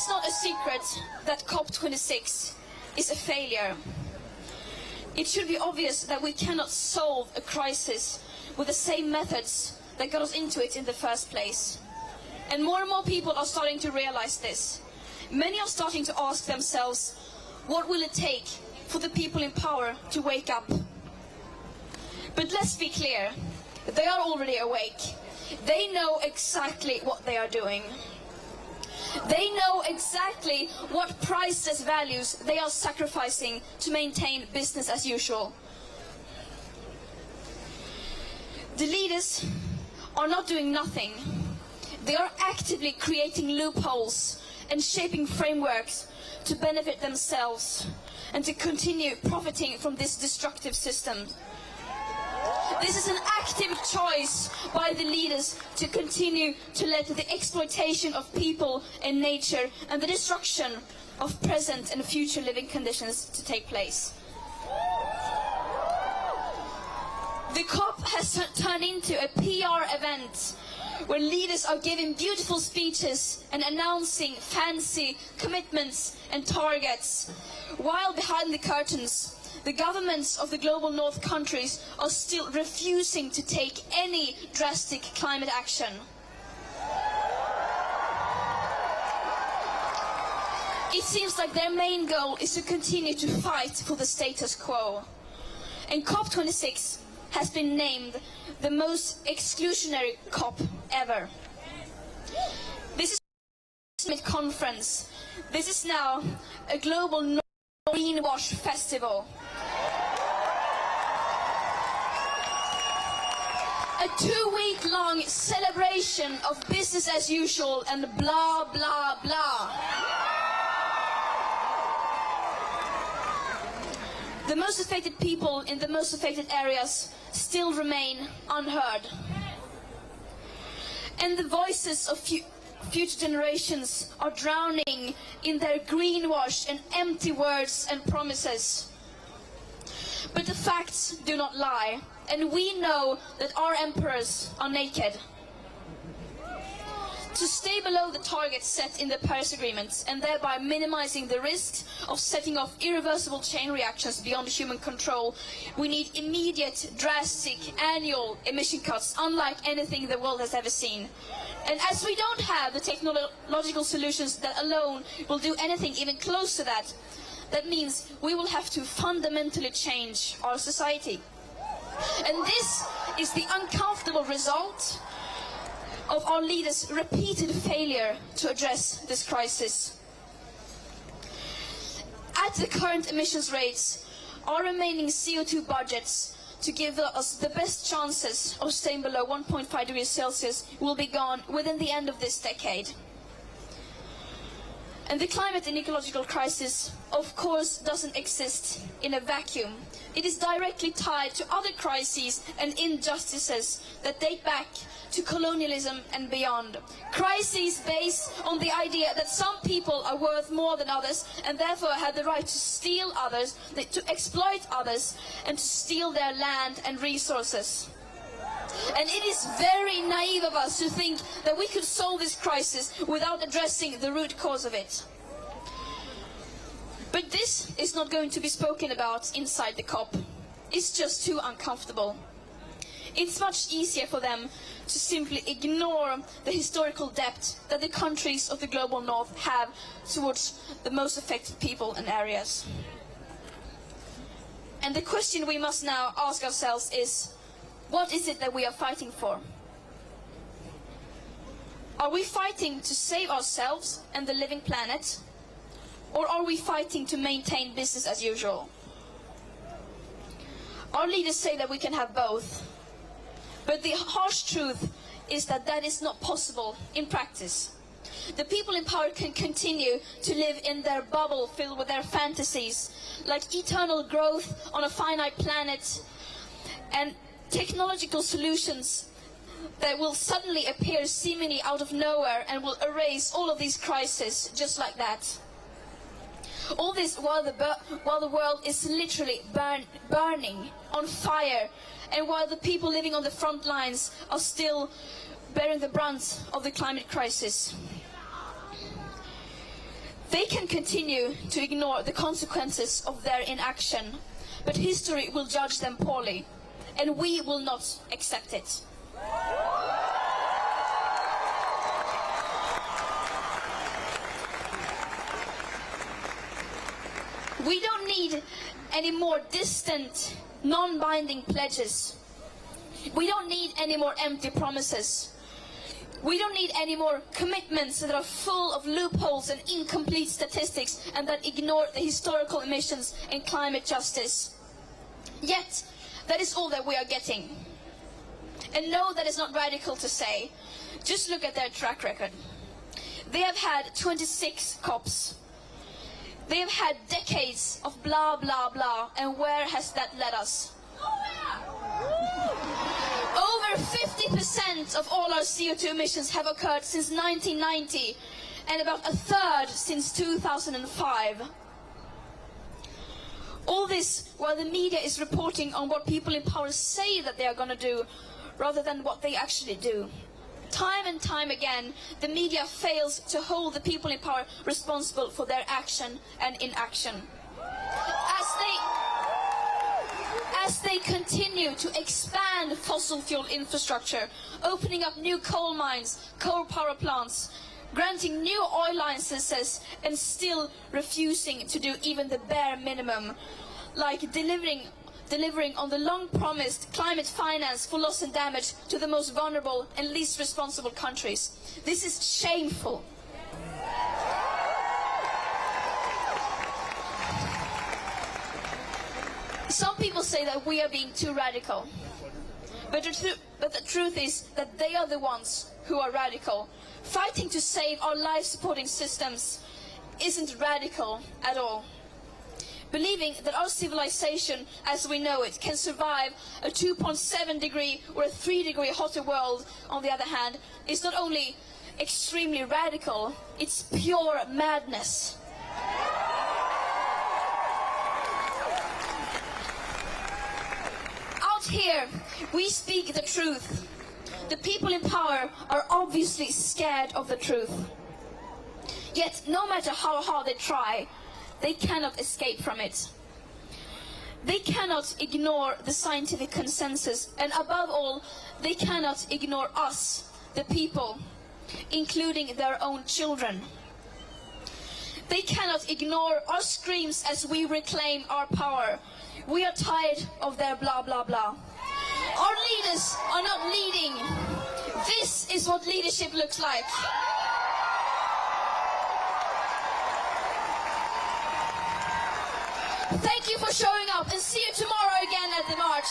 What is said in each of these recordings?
It's not a secret that COP26 is a failure. It should be obvious that we cannot solve a crisis with the same methods that got us into it in the first place. And more people are starting to realize this. Many are starting to ask themselves, what will it take for the people in power to wake up? But let's be clear, they are already awake. They know exactly what they are doing. They know exactly what priceless values they are sacrificing to maintain business as usual. The leaders are not doing nothing. They are actively creating loopholes and shaping frameworks to benefit themselves and to continue profiting from this destructive system. This is an active choice by the leaders to continue to let the exploitation of people and nature and the destruction of present and future living conditions to take place. The COP has turned into a PR event where leaders are giving beautiful speeches and announcing fancy commitments and targets, while behind the curtains, the governments of the global north countries are still refusing to take any drastic climate action. It seems like their main goal is to continue to fight for the status quo. And COP26 has been named the most exclusionary COP ever. This is a summit conference. This is now a global greenwash festival. A 2-week-long celebration of business as usual and blah, blah, blah. The most affected people in the most affected areas still remain unheard. And the voices of future generations are drowning in their greenwash and empty words and promises. But the facts do not lie, and we know that our emperors are naked. To stay below the targets set in the Paris Agreement and thereby minimizing the risks of setting off irreversible chain reactions beyond human control, we need immediate, drastic, annual emission cuts unlike anything the world has ever seen. And as we don't have the technological solutions that alone will do anything even close to that, that means we will have to fundamentally change our society. And this is the uncomfortable result of our leaders' repeated failure to address this crisis. At the current emissions rates, our remaining CO2 budgets to give us the best chances of staying below 1.5 degrees Celsius will be gone within the end of this decade. And the climate and ecological crisis, of course, doesn't exist in a vacuum. It is directly tied to other crises and injustices that date back to colonialism and beyond. Crises based on the idea that some people are worth more than others and therefore have the right to steal others, to exploit others, and to steal their land and resources. And it is very naive of us to think that we could solve this crisis without addressing the root cause of it. But this is not going to be spoken about inside the COP. It's just too uncomfortable. It's much easier for them to simply ignore the historical debt that the countries of the global north have towards the most affected people and areas. And the question we must now ask ourselves is, what is it that we are fighting for? Are we fighting to save ourselves and the living planet? Or are we fighting to maintain business as usual? Our leaders say that we can have both. But the harsh truth is that that is not possible in practice. The people in power can continue to live in their bubble filled with their fantasies, like eternal growth on a finite planet and technological solutions that will suddenly appear seemingly out of nowhere and will erase all of these crises just like that. All this while the world is literally burning on fire, and while the people living on the front lines are still bearing the brunt of the climate crisis. They can continue to ignore the consequences of their inaction, but history will judge them poorly, and we will not accept it. We don't need any more distant, non-binding pledges. We don't need any more empty promises. We don't need any more commitments that are full of loopholes and incomplete statistics and that ignore the historical emissions and climate justice. Yet, that is all that we are getting. And no, that is not radical to say. Just look at their track record. They have had 26 COPs. They have had decades of blah, blah, blah. And where has that led us? Over 50% of all our CO2 emissions have occurred since 1990, and about a third since 2005. All this while the media is reporting on what people in power say that they are going to do, rather than what they actually do. Time and time again, the media fails to hold the people in power responsible for their action and inaction. As they continue to expand fossil fuel infrastructure, opening up new coal mines, coal power plants, granting new oil licenses, and still refusing to do even the bare minimum, like delivering on the long-promised climate finance for loss and damage to the most vulnerable and least responsible countries. This is shameful. Some people say that we are being too radical, but the truth is that they are the ones who are radical. Fighting to save our life-supporting systems isn't radical at all. Believing that our civilization as we know it can survive a 2.7 degree or a 3 degree hotter world, on the other hand, is not only extremely radical, it's pure madness. Here, we speak the truth. The people in power are obviously scared of the truth. Yet, no matter how hard they try, they cannot escape from it. They cannot ignore the scientific consensus, and above all, they cannot ignore us, the people, including their own children. They cannot ignore our screams as we reclaim our power. We are tired of their blah, blah, blah. Our leaders are not leading. This is what leadership looks like. Thank you for showing up, and see you tomorrow again at the march.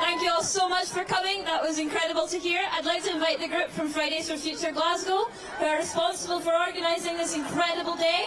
Thank you all so much for coming. That was incredible to hear. I'd like to invite the group from Fridays for Future Glasgow, who are responsible for organising this incredible day.